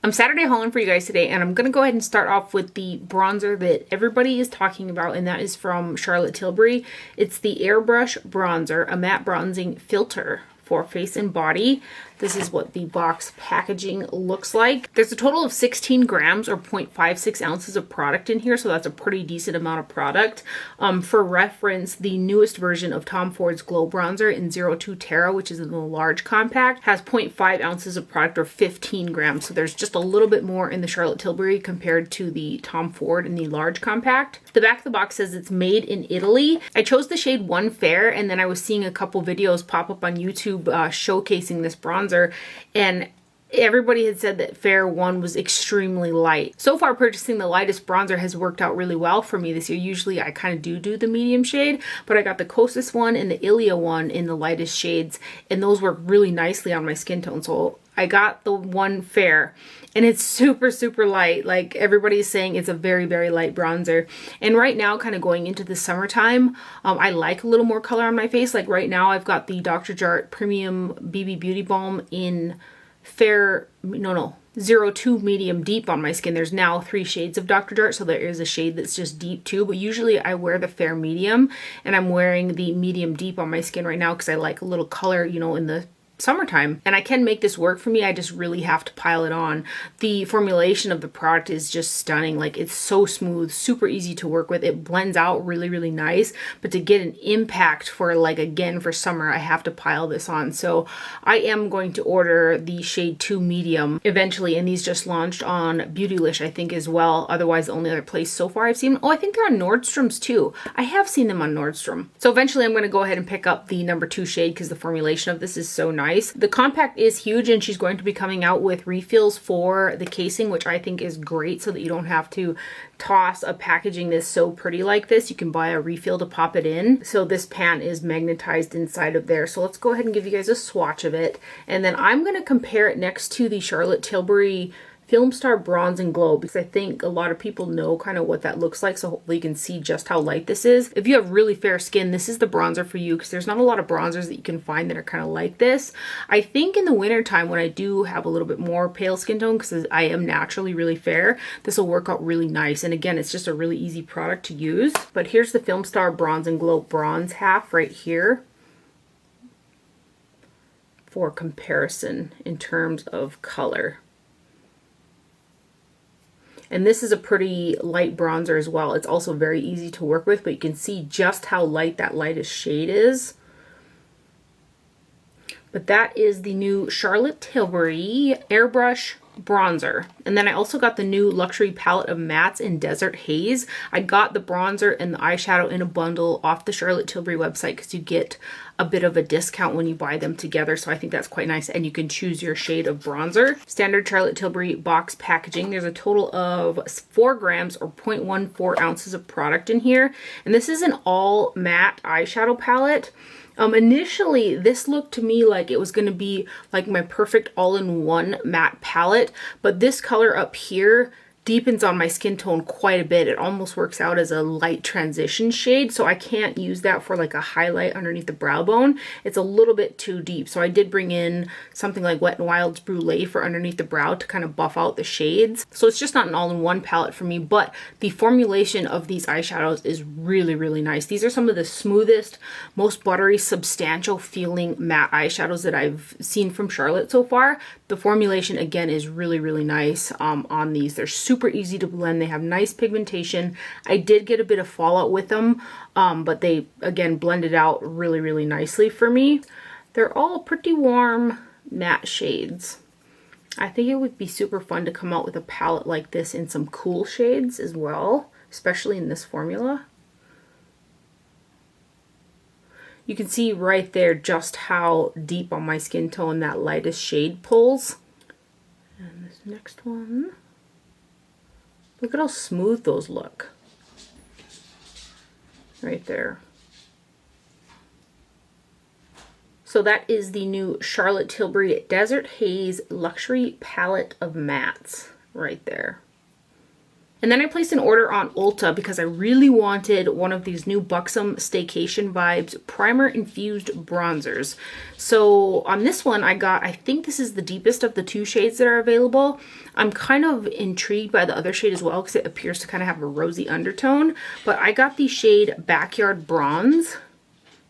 I'm Saturday hauling for you guys today, and I'm going to go ahead and start off with the bronzer that everybody is talking about, and that is from Charlotte Tilbury. It's the Airbrush Bronzer, a matte bronzing filter for face and body. This is what the box packaging looks like. There's a total of 16 grams or 0.56 ounces of product in here, so that's a pretty decent amount of product. For reference, the newest version of Tom Ford's Glow Bronzer in 02 Terra, which is in the large compact, has 0.5 ounces of product or 15 grams. So there's just a little bit more in the Charlotte Tilbury compared to the Tom Ford in the large compact. The back of the box says it's made in Italy. I chose the shade One Fair, and then I was seeing a couple videos pop up on YouTube showcasing this bronzer, and everybody had said that Fair 1 was extremely light. So far, purchasing the lightest bronzer has worked out really well for me this year. Usually I kind of do the medium shade, but I got the Kosas one and the Ilia one in the lightest shades, and those work really nicely on my skin tone. So I got the One Fair, and it's super light. Like, everybody's saying it's a very light bronzer. And right now, kind of going into the summertime, I like a little more color on my face. Like right now, I've got the Dr. Jart Premium BB Beauty Balm in Fair, 02 medium deep on my skin. There's now 3 shades of Dr. Jart, so there is a shade that's just deep too, but usually I wear the fair medium, and I'm wearing the medium deep on my skin right now because I like a little color, in the summertime. And I can make this work for me. I just really have to pile it on. The formulation of the product is just stunning. Like, it's so smooth, super easy to work with. It blends out really nice, but to get an impact for, like, again for summer, I have to pile this on. So I am going to order the shade 2 medium eventually, and these just launched on Beautylish, I think, as well. Otherwise, the only other place so far I've seen them, I think they're on Nordstrom's too. I have seen them on Nordstrom. So eventually I'm going to go ahead and pick up the number 2 shade because the formulation of this is so nice. The compact is huge, and she's going to be coming out with refills for the casing, which I think is great, so that you don't have to toss a packaging that's so pretty like this. You can buy a refill to pop it in. So this pan is magnetized inside of there. So let's go ahead and give you guys a swatch of it, and then I'm going to compare it next to the Charlotte Tilbury Film Star Bronze and Glow, because I think a lot of people know kind of what that looks like, so hopefully you can see just how light this is. If you have really fair skin, this is the bronzer for you, because there's not a lot of bronzers that you can find that are kind of like this. I think in the winter time, when I do have a little bit more pale skin tone, because I am naturally really fair, this will work out really nice. And again, it's just a really easy product to use. But here's the Film Star Bronze and Glow bronze half right here for comparison in terms of color. And this is a pretty light bronzer as well. It's also very easy to work with, but you can see just how light that lightest shade is. But that is the new Charlotte Tilbury Airbrush Bronzer. And then I also got the new luxury palette of mattes in Desert Haze. I got the bronzer and the eyeshadow in a bundle off the Charlotte Tilbury website because you get a bit of a discount when you buy them together, so I think that's quite nice. And you can choose your shade of bronzer. Standard Charlotte Tilbury box packaging. There's a total of 4 grams or 0.14 ounces of product in here, and this is an all matte eyeshadow palette. Initially, this looked to me like it was going to be like my perfect all-in-one matte palette, but this color up here deepens on my skin tone quite a bit. It almost works out as a light transition shade, so I can't use that for like a highlight underneath the brow bone. It's a little bit too deep, so I did bring in something like Wet n Wild's Brulee for underneath the brow to kind of buff out the shades. So it's just not an all-in-one palette for me, but the formulation of these eyeshadows is really nice. These are some of the smoothest, most buttery, substantial feeling matte eyeshadows that I've seen from Charlotte so far. The formulation, again, is really nice on these. They're super easy to blend. They have nice pigmentation. I did get a bit of fallout with them, but they, again, blended out really nicely for me. They're all pretty warm matte shades. I think it would be super fun to come out with a palette like this in some cool shades as well, especially in this formula. You can see right there just how deep on my skin tone that lightest shade pulls. And this next one, look at how smooth those look. Right there. So that is the new Charlotte Tilbury Desert Haze Luxury Palette of Mattes right there. And then I placed an order on Ulta because I really wanted one of these new Buxom Staycation Vibes Primer Infused Bronzers. So on this one I got, I think this is the deepest of the 2 shades that are available. I'm kind of intrigued by the other shade as well because it appears to kind of have a rosy undertone. But I got the shade Backyard Bronze.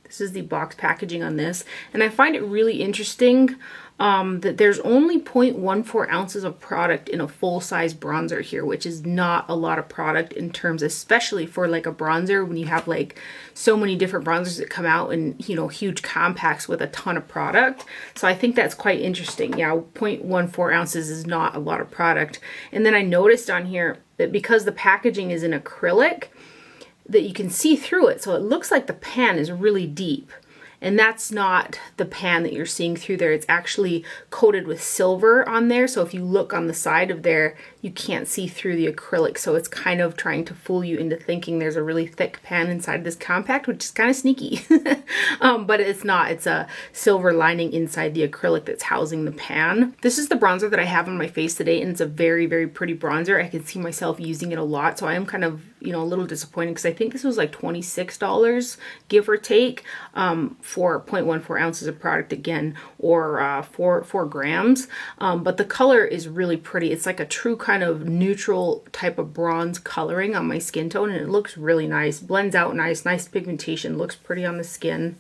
This is the box packaging on this. And I find it really interesting that there's only 0.14 ounces of product in a full-size bronzer here, which is not a lot of product in terms, especially for like a bronzer when you have like so many different bronzers that come out in, you know, huge compacts with a ton of product. So I think that's quite interesting. Yeah, 0.14 ounces is not a lot of product. And then I noticed on here that because the packaging is in acrylic, that you can see through it. So it looks like the pan is really deep. And that's not the pan that you're seeing through there. It's actually coated with silver on there. So if you look on the side of there, you can't see through the acrylic. So it's kind of trying to fool you into thinking there's a really thick pan inside this compact, which is kind of sneaky. But it's not. It's a silver lining inside the acrylic that's housing the pan. This is the bronzer that I have on my face today, and it's a very, very pretty bronzer. I can see myself using it a lot. So I am kind of, you know, a little disappointed because I think this was like $26, give or take, for 0.14 ounces of product again, or 4 grams. But the color is really pretty. It's like a true kind of neutral type of bronze coloring on my skin tone, and it looks really nice. Blends out nice pigmentation, looks pretty on the skin.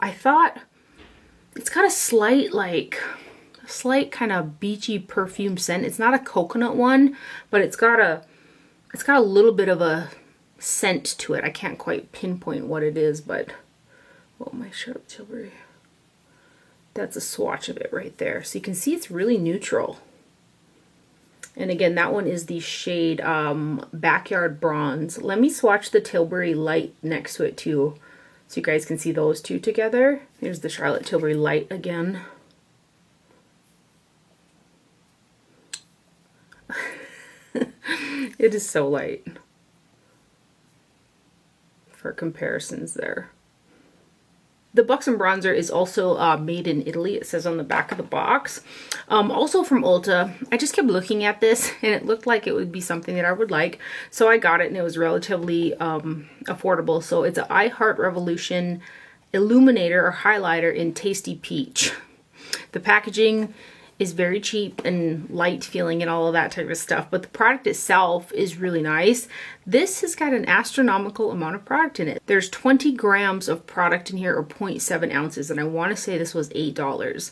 I thought it's got a slight kind of beachy perfume scent. It's not a coconut one, but it's got a little bit of a scent to it. I can't quite pinpoint what it is, but oh, my Charlotte Tilbury. That's a swatch of it right there. So you can see it's really neutral. And again, that one is the shade Backyard Bronze. Let me swatch the Tilbury Light next to it too, so you guys can see those two together. Here's the Charlotte Tilbury Light again. It is so light for comparisons there. The Buxom bronzer is also made in Italy, it says on the back of the box. Also from Ulta. I just kept looking at this and it looked like it would be something that I would like. So I got it and it was relatively affordable. So it's an I Heart Revolution Illuminator or Highlighter in Tasty Peach. The packaging is very cheap and light feeling and all of that type of stuff, but the product itself is really nice. This has got an astronomical amount of product in it. There's 20 grams of product in here, or 0.7 ounces, and I want to say this was $8.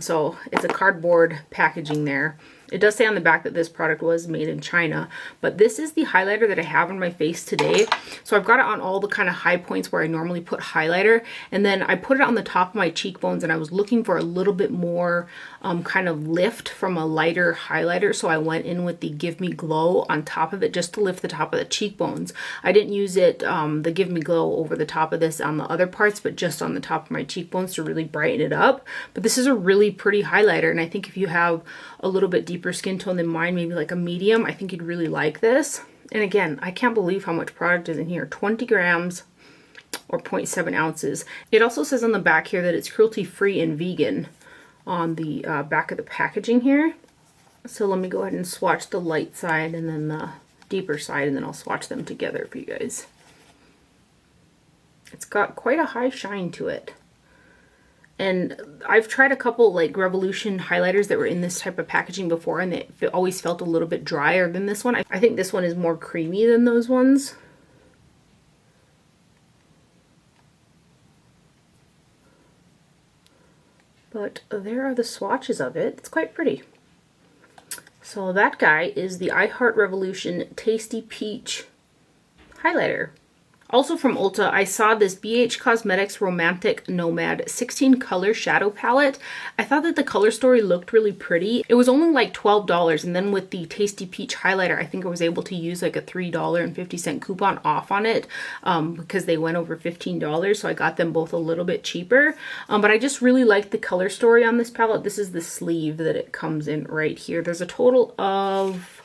So it's a cardboard packaging there. It does say on the back that this product was made in China, but this is the highlighter that I have on my face today. So I've got it on all the kind of high points where I normally put highlighter, and then I put it on the top of my cheekbones, and I was looking for a little bit more kind of lift from a lighter highlighter. So I went in with the Give Me Glow on top of it just to lift the top of the cheekbones. I didn't use it, the Give Me Glow over the top of this on the other parts, but just on the top of my cheekbones to really brighten it up. But this is a really pretty highlighter, and I think if you have a little bit deeper skin tone than mine, maybe like a medium, I think you'd really like this. And again, I can't believe how much product is in here. 20 grams or 0.7 ounces. It also says on the back here that it's cruelty-free and vegan on the back of the packaging here. So let me go ahead and swatch the light side and then the deeper side, and then I'll swatch them together for you guys. It's got quite a high shine to it. And I've tried a couple like Revolution highlighters that were in this type of packaging before, and it always felt a little bit drier than this one. I think this one is more creamy than those ones. But there are the swatches of it. It's quite pretty. So that guy is the I Heart Revolution Tasty Peach highlighter. Also from Ulta, I saw this BH Cosmetics Romantic Nomad 16 color shadow palette. I thought that the color story looked really pretty. It was only like $12, and then with the Tasty Peach highlighter, I think I was able to use like a $3.50 coupon off on it because they went over $15, so I got them both a little bit cheaper. But I just really like the color story on this palette. This is the sleeve that it comes in right here. There's a total of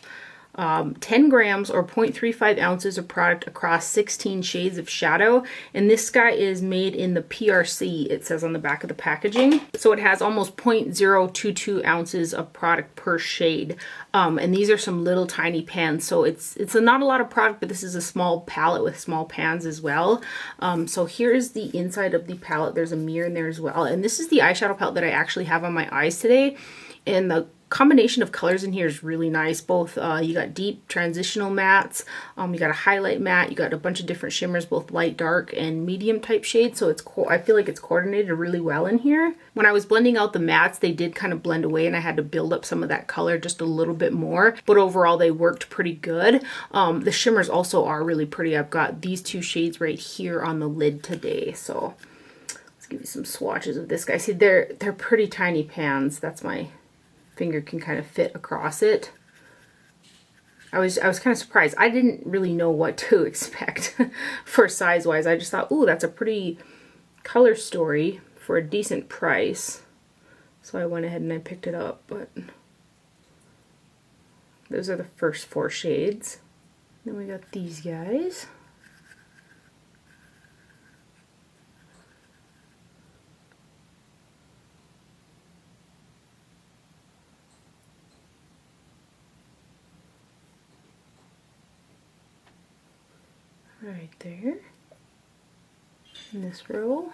10 grams or 0.35 ounces of product across 16 shades of shadow. And this guy is made in the PRC, it says on the back of the packaging. So it has almost 0.022 ounces of product per shade. And these are some little tiny pans. So it's not a lot of product, but this is a small palette with small pans as well. So here's the inside of the palette. There's a mirror in there as well. And this is the eyeshadow palette that I actually have on my eyes today. And the combination of colors in here is really nice. Both you got deep transitional mattes, you got a highlight matte, you got a bunch of different shimmers, both light, dark, and medium type shades. So I feel like it's coordinated really well in here. When I was blending out the mattes, they did kind of blend away, and I had to build up some of that color just a little bit more. But overall, they worked pretty good. The shimmers also are really pretty. I've got these two shades right here on the lid today. So let's give you some swatches of this guy. See, they're pretty tiny pans. That's my finger can kind of fit across it. I was kind of surprised. I didn't really know what to expect for size wise. I just thought, ooh, that's a pretty color story for a decent price. So I went ahead and I picked it up, but those are the first 4 shades. Then we got these guys. Right there, in this row.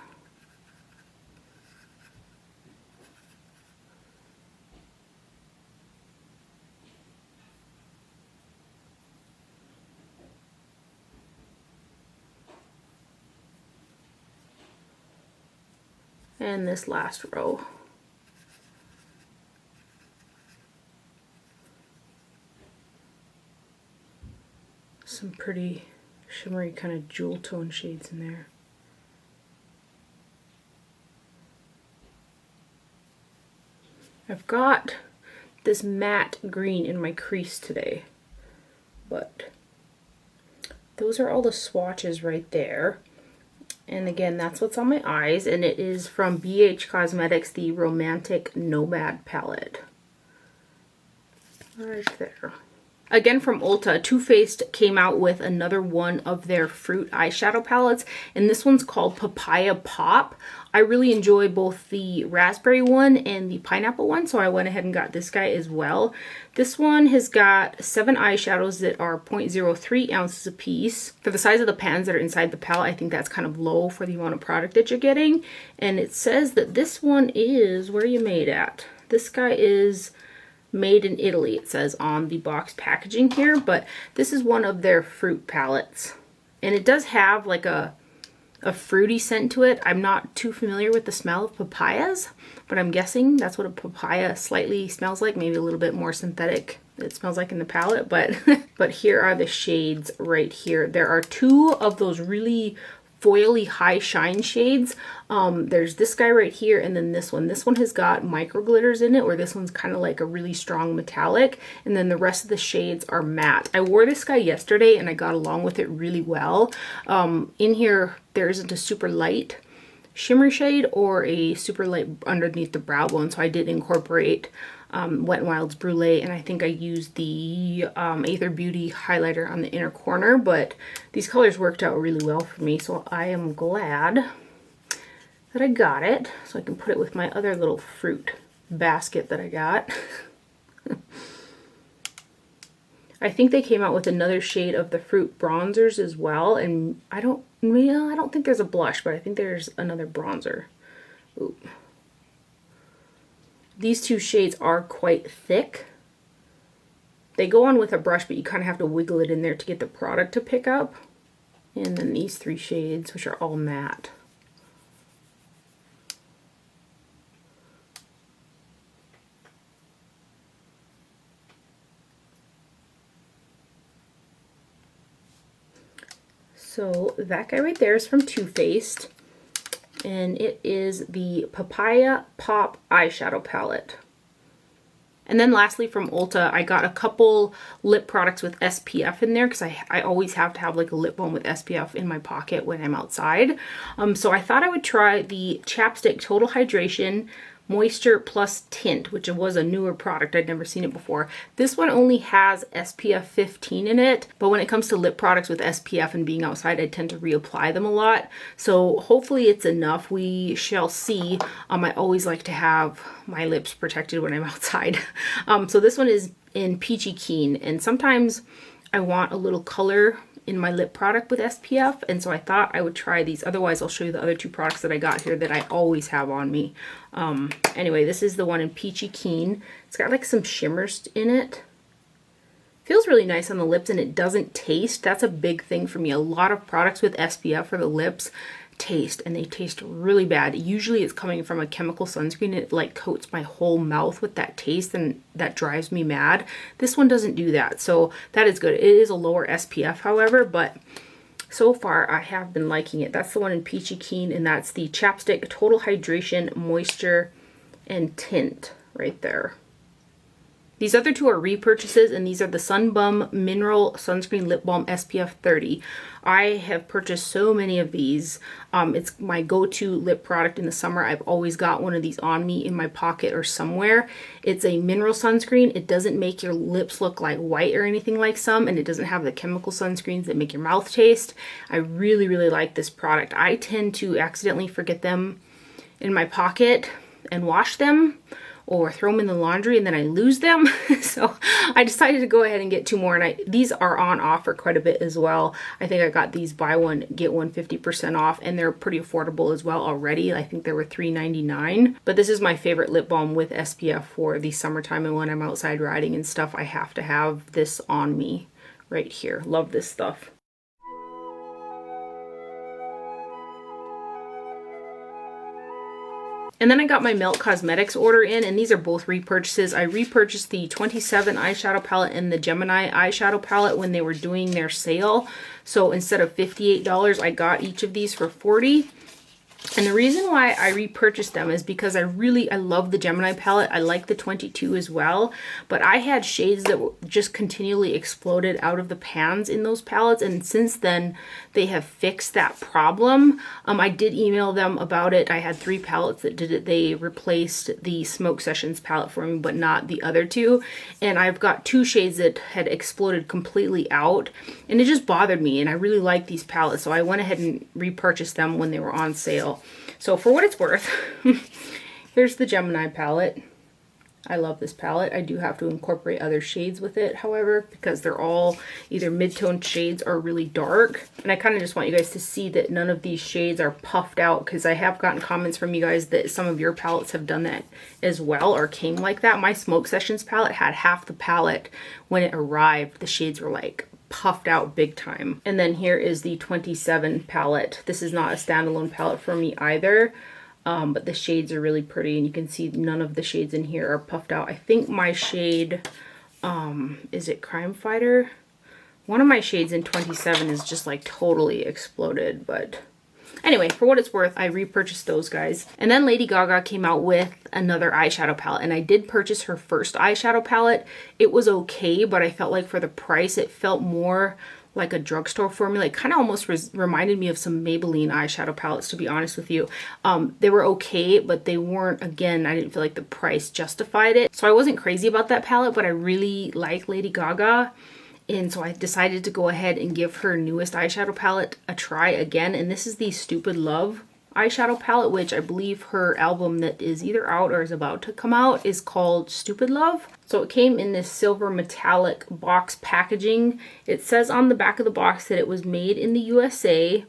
And this last row. Some pretty shimmery kind of jewel tone shades in there. I've got this matte green in my crease today, but those are all the swatches right there. And again, that's what's on my eyes, and it is from BH Cosmetics, the Romantic Nomad palette. Right there. Again from Ulta, Too Faced came out with another one of their fruit eyeshadow palettes, and this one's called Papaya Pop. I really enjoy both the raspberry one and the pineapple one, so I went ahead and got this guy as well. This one has got 7 eyeshadows that are 0.03 ounces a piece. For the size of the pans that are inside the palette, I think that's kind of low for the amount of product that you're getting. And it says that this one is, where are you made at? This guy is made in Italy, it says on the box packaging here, but this is one of their fruit palettes. And it does have like a fruity scent to it. I'm not too familiar with the smell of papayas, but I'm guessing that's what a papaya slightly smells like, maybe a little bit more synthetic it smells like in the palette, but but here are the shades right here. There are 2 of those really foily high shine shades. There's this guy right here, and then this one. This one has got micro glitters in it, or this one's kind of like a really strong metallic, and then the rest of the shades are matte. I wore this guy yesterday and I got along with it really well. In here there isn't a super light shimmer shade or a super light underneath the brow bone, so I did incorporate Wet n Wild's Brulee, and I think I used the Aether Beauty highlighter on the inner corner, but these colors worked out really well for me, so I am glad that I got it, so I can put it with my other little fruit basket that I got. I think they came out with another shade of the fruit bronzers as well, and I don't think there's a blush, but I think there's another bronzer. Ooh. These 2 shades are quite thick. They go on with a brush, but you kind of have to wiggle it in there to get the product to pick up. And then these 3 shades, which are all matte. So that guy right there is from Too Faced, and it is the Papaya Pop eyeshadow palette. And then lastly from Ulta, I got a couple lip products with SPF in there, because I always have to have like a lip balm with SPF in my pocket when I'm outside. So I thought I would try the Chapstick Total Hydration Moisture Plus Tint, which was a newer product. I'd never seen it before. This one only has SPF 15 in it, but when it comes to lip products with SPF and being outside, I tend to reapply them a lot. So hopefully it's enough. We shall see. I always like to have my lips protected when I'm outside. So this one is in Peachy Keen, and sometimes I want a little color in my lip product with SPF, and so I thought I would try these. Otherwise, I'll show you the other two products that I got here that I always have on me. Anyway, this is the one in Peachy Keen. It's got like some shimmers in it. Feels really nice on the lips, and it doesn't taste. That's a big thing for me. A lot of products with SPF for the lips taste, and they taste really bad. Usually it's coming from a chemical sunscreen. It like coats my whole mouth with that taste, and that drives me mad. This one doesn't do that, so that is good. It is a lower SPF, however, but so far I have been liking it. That's the one in Peachy Keen, and that's the Chapstick Total Hydration, Moisture, and Tint right there. These other two are repurchases, and these are the Sun Bum Mineral Sunscreen Lip Balm SPF 30. I have purchased so many of these. It's my go-to lip product in the summer. I've always got one of these on me in my pocket or somewhere. It's a mineral sunscreen. It doesn't make your lips look like white or anything like some, and it doesn't have the chemical sunscreens that make your mouth taste. I really, really like this product. I tend to accidentally forget them in my pocket and wash them, or throw them in the laundry and then I lose them. So I decided to go ahead and get two more, and these are on offer quite a bit as well. I think I got these buy one get one 50% off, and they're pretty affordable as well already. I think they were $3.99. But this is my favorite lip balm with SPF for the summertime, and when I'm outside riding and stuff, I have to have this on me right here. Love this stuff. And then I got my Melt Cosmetics order in, and these are both repurchases. I repurchased the 27 eyeshadow palette and the Gemini eyeshadow palette when they were doing their sale. So instead of $58, I got each of these for $40. And the reason why I repurchased them is because I love the Gemini palette. I like the 22 as well, but I had shades that just continually exploded out of the pans in those palettes, and since then they have fixed that problem. I did email them about it. I had 3 palettes that did it. They replaced the Smoke Sessions palette for me, but not the other 2. And I've got 2 shades that had exploded completely out, and it just bothered me, and I really like these palettes, so I went ahead and repurchased them when they were on sale. So for what it's worth, here's the Gemini palette. I love this palette. I do have to incorporate other shades with it, however, because they're all either mid-tone shades or really dark. And I kind of just want you guys to see that none of these shades are puffed out, because I have gotten comments from you guys that some of your palettes have done that as well, or came like that. My Smoke Sessions palette had half the palette when it arrived. The shades were like puffed out big time. And then here is the 27 palette. This is not a standalone palette for me either, but the shades are really pretty, and you can see none of the shades in here are puffed out. I think my shade, is it Crime Fighter? One of my shades in 27 is just like totally exploded, but anyway, for what it's worth, I repurchased those guys. And then Lady Gaga came out with another eyeshadow palette, and I did purchase her first eyeshadow palette. It was okay, but I felt like for the price, it felt more like a drugstore formula. It kind of almost reminded me of some Maybelline eyeshadow palettes, to be honest with you. They were okay, but they weren't, again, I didn't feel like the price justified it. So I wasn't crazy about that palette, but I really like Lady Gaga. And so I decided to go ahead and give her newest eyeshadow palette a try again. And this is the Stupid Love eyeshadow palette, which I believe her album that is either out or is about to come out is called Stupid Love. So it came in this silver metallic box packaging. It says on the back of the box that it was made in the USA,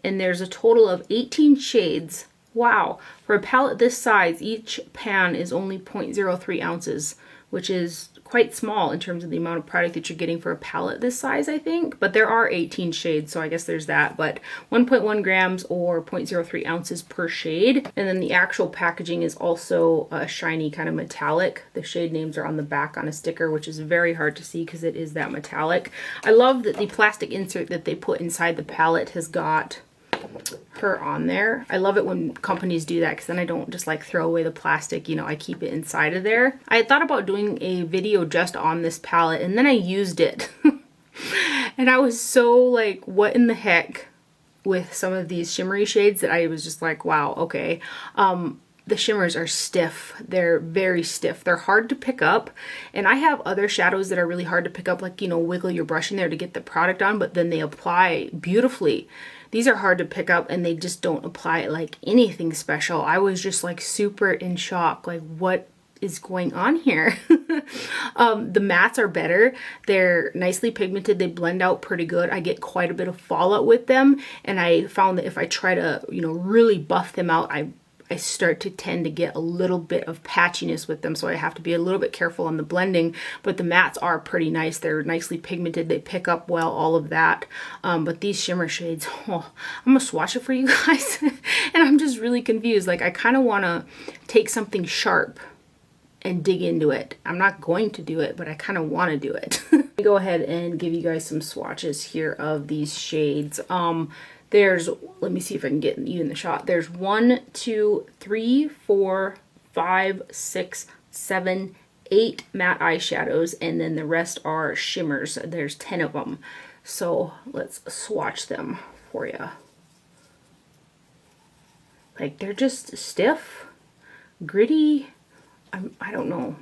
and there's a total of 18 shades. Wow. For a palette this size, each pan is only 0.03 ounces, which is quite small in terms of the amount of product that you're getting for a palette this size, I think. But there are 18 shades, so I guess there's that. But 1.1 grams or 0.03 ounces per shade. And then the actual packaging is also a shiny kind of metallic. The shade names are on the back on a sticker, which is very hard to see because it is that metallic. I love that the plastic insert that they put inside the palette has got her on there. I love it when companies do that, because then I don't just like throw away the plastic, you know, I keep it inside of there. I had thought about doing a video just on this palette, and then I used it and I was so like, what in the heck with some of these shimmery shades that I was just like, wow, okay. the shimmers are stiff. They're very stiff. They're hard to pick up. And I have other shadows that are really hard to pick up, like, you know, wiggle your brush in there to get the product on, but then they apply beautifully. These are hard to pick up and they just don't apply like anything special. I was just like super in shock. Like, what is going on here? The mattes are better. They're nicely pigmented. They blend out pretty good. I get quite a bit of fallout with them. And I found that if I try to, you know, really buff them out, I start to tend to get a little bit of patchiness with them, so I have to be a little bit careful on the blending. But the mattes are pretty nice. They're nicely pigmented. They pick up well, all of that. But these shimmer shades, oh, I'm gonna swatch it for you guys. And I'm just really confused. Like, I kind of want to take something sharp and dig into it. I'm not going to do it, but I kind of want to do it. Let me go ahead and give you guys some swatches here of these shades. There's, let me see if I can get you in the shot. There's 1, 2, 3, 4, 5, 6, 7, 8 matte eyeshadows, and then the rest are shimmers. There's 10 of them. So let's swatch them for you. Like, they're just stiff, gritty. I don't know.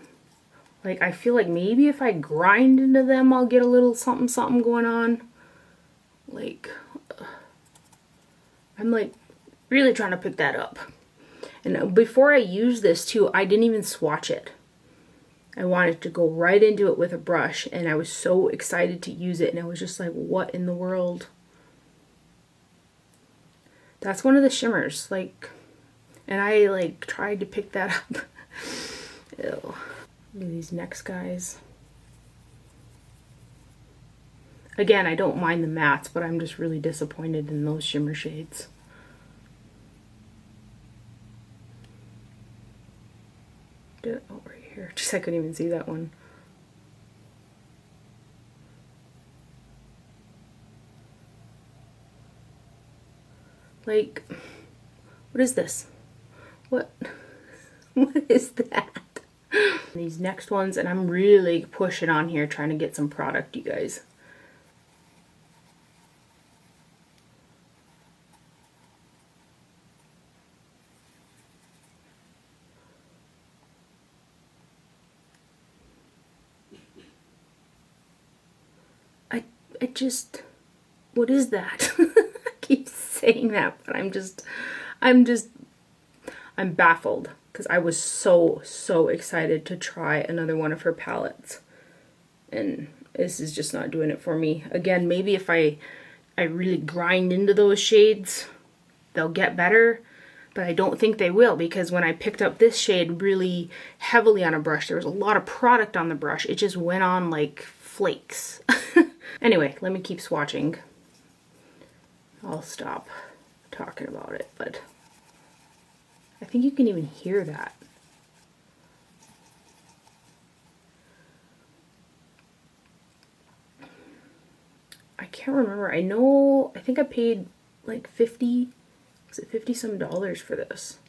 Like, I feel like maybe if I grind into them, I'll get a little something something going on. Like, I'm like really trying to pick that up. And before I use this too, I didn't even swatch it. I wanted to go right into it with a brush, and I was so excited to use it, and I was just like, what in the world? That's one of the shimmers, like, and I like tried to pick that up. Ew. Look at these next guys. Again, I don't mind the mattes, but I'm just really disappointed in those shimmer shades. Oh, right here. Just, I couldn't even see that one. Like, what is this? What? What is that? These next ones, and I'm really pushing on here trying to get some product, you guys. I just, what is that? I keep saying that, but I'm baffled, because I was so excited to try another one of her palettes, and this is just not doing it for me. Again, maybe if I really grind into those shades, they'll get better, but I don't think they will, because when I picked up this shade really heavily on a brush, there was a lot of product on the brush. It just went on like flakes. Anyway, let me keep swatching. I'll stop talking about it, but I think you can even hear that. I can't remember. I think I paid like 50, was it 50 some dollars for this?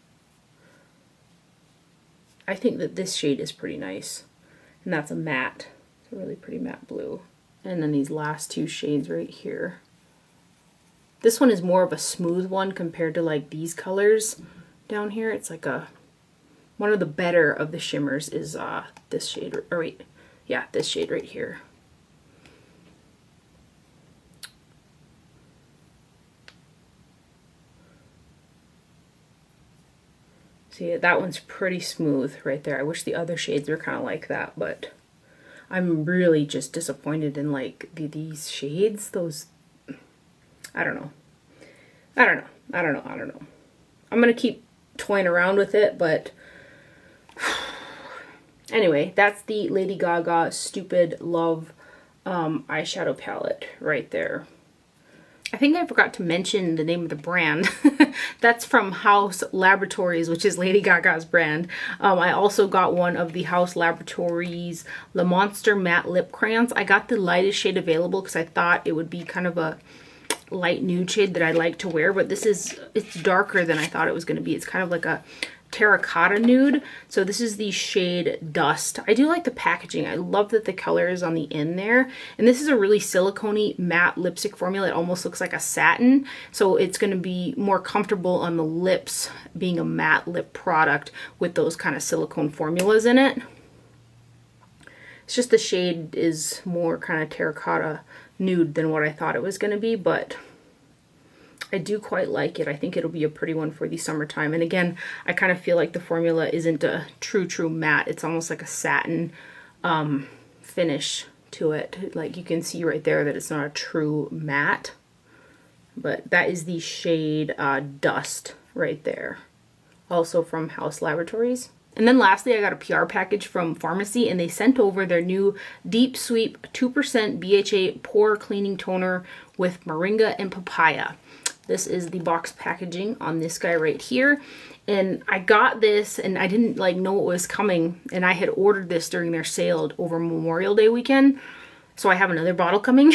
I think that this shade is pretty nice, and that's a matte. It's a really pretty matte blue. And then these last two shades right here. This one is more of a smooth one compared to like these colors down here. It's like one of the better of the shimmers is this shade, or wait, yeah, this shade right here. See, that one's pretty smooth right there. I wish the other shades were kind of like that, but I'm really just disappointed in like these shades. Those, I don't know. I'm gonna keep toying around with it, but anyway, that's the Lady Gaga Stupid Love eyeshadow palette right there. I think I forgot to mention the name of the brand. That's from Haus Laboratories, which is Lady Gaga's brand. I also got one of the Haus Laboratories Le Monster Matte Lip Crayons. I got the lightest shade available because I thought it would be kind of a light nude shade that I like to wear, but it's darker than I thought it was going to be. It's kind of like a terracotta nude. So this is the shade Dust. I do like the packaging. I love that the color is on the end there. And this is a really silicone-y matte lipstick formula. It almost looks like a satin. So it's going to be more comfortable on the lips being a matte lip product with those kind of silicone formulas in it. It's just the shade is more kind of terracotta nude than what I thought it was going to be, but I do quite like it. I think it'll be a pretty one for the summertime. And again, I kind of feel like the formula isn't a true matte. It's almost like a satin finish to it. Like you can see right there that it's not a true matte. But that is the shade Dust right there. Also from Haus Laboratories. And then lastly, I got a PR package from Farmacy, and they sent over their new Deep Sweep 2% BHA Pore Cleaning Toner with Moringa and Papaya. This is the box packaging on this guy right here. And I got this and I didn't know it was coming, and I had ordered this during their sale over Memorial Day weekend. So I have another bottle coming.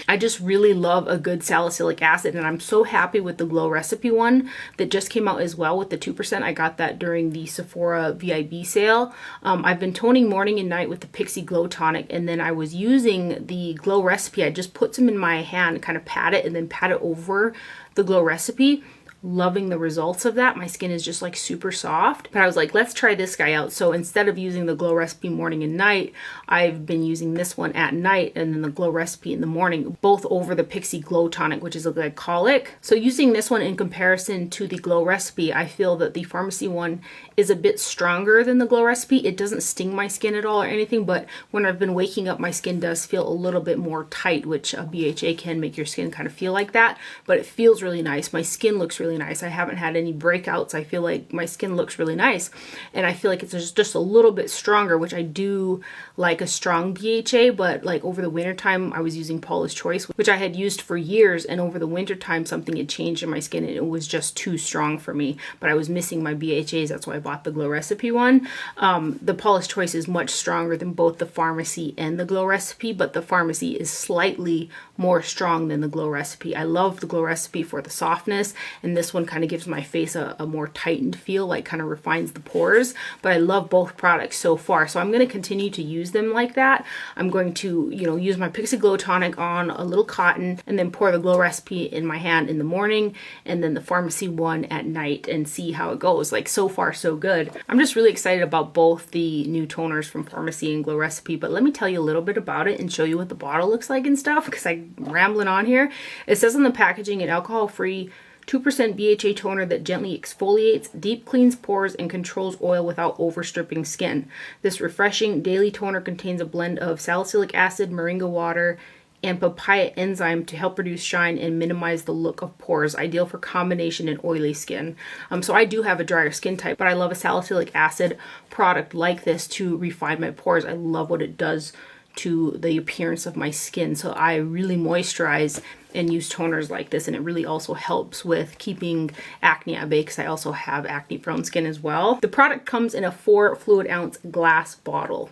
I just really love a good salicylic acid, and I'm so happy with the Glow Recipe one that just came out as well with the 2%. I got that during the Sephora VIB sale. I've been toning morning and night with the Pixie Glow Tonic, and then I was using the Glow Recipe. I just put some in my hand, kind of pat it, and then pat it over the Glow Recipe. Loving the results of that. My skin is just like super soft. But I was like, let's try this guy out. So instead of using the Glow Recipe morning and night, I've been using this one at night and then the Glow Recipe in the morning, both over the Pixie Glow Tonic, which is a glycolic. So using this one in comparison to the Glow Recipe, I feel that the Farmacy one is a bit stronger than the Glow Recipe. It doesn't sting my skin at all or anything, but when I've been waking up, my skin does feel a little bit more tight, which a BHA can make your skin kind of feel like that, but it feels really nice. My skin looks really nice. I haven't had any breakouts. I feel like my skin looks really nice, and I feel like it's just a little bit stronger, which I do like a strong BHA, but like over the winter time I was using Paula's Choice, which I had used for years, and over the winter time something had changed in my skin and it was just too strong for me, but I was missing my BHAs. That's why I bought the Glow Recipe one. The Paula's Choice is much stronger than both the Farmacy and the Glow Recipe, but the Farmacy is slightly more strong than the Glow Recipe. I love the Glow Recipe for the softness, and this one kind of gives my face a more tightened feel, like kind of refines the pores. But I love both products so far, so I'm going to continue to use them like that. I'm going to, use my Pixie Glow Tonic on a little cotton and then pour the Glow Recipe in my hand in the morning and then the Farmacy one at night and see how it goes. Like, so far so good. I'm just really excited about both the new toners from Farmacy and Glow Recipe, but let me tell you a little bit about it and show you what the bottle looks like and stuff, because I'm rambling on here. It says on the packaging, an alcohol-free 2% BHA toner that gently exfoliates, deep cleans pores, and controls oil without overstripping skin. This refreshing daily toner contains a blend of salicylic acid, moringa water, and papaya enzyme to help reduce shine and minimize the look of pores, ideal for combination and oily skin. So I do have a drier skin type, but I love a salicylic acid product like this to refine my pores. I love what it does to the appearance of my skin. So I really moisturize and use toners like this, and it really also helps with keeping acne at bay, because I also have acne prone skin as well. The product comes in a 4 fluid ounce glass bottle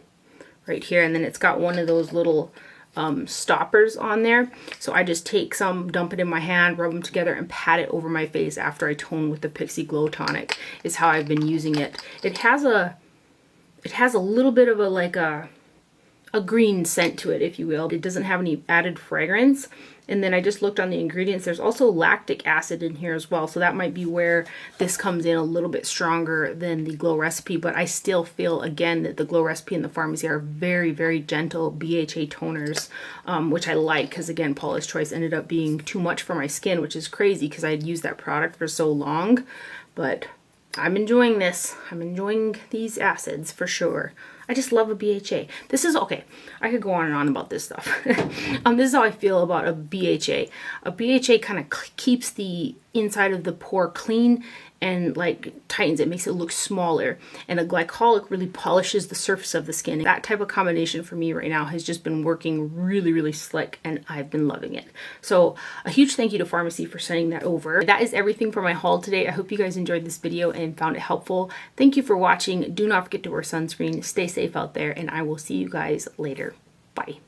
right here, and then it's got one of those little stoppers on there. So I just take some, dump it in my hand, rub them together, and pat it over my face after I tone with the Pixie Glow Tonic is how I've been using it. It has a little bit of a green scent to it, if you will. It doesn't have any added fragrance. And then I just looked on the ingredients. There's also lactic acid in here as well. So that might be where this comes in a little bit stronger than the Glow Recipe. But I still feel, again, that the Glow Recipe and the Farmacy are very, very gentle BHA toners, which I like, because, again, Paula's Choice ended up being too much for my skin, which is crazy because I had used that product for so long. But I'm enjoying this. I'm enjoying these acids for sure. I just love a BHA. This is, okay, I could go on and on about this stuff. This is how I feel about a BHA. A BHA kind of keeps the inside of the pore clean and like tightens it, makes it look smaller. And a glycolic really polishes the surface of the skin. That type of combination for me right now has just been working really, really slick, and I've been loving it. So a huge thank you to Farmacy for sending that over. That is everything for my haul today. I hope you guys enjoyed this video and found it helpful. Thank you for watching. Do not forget to wear sunscreen. Stay safe out there, and I will see you guys later. Bye.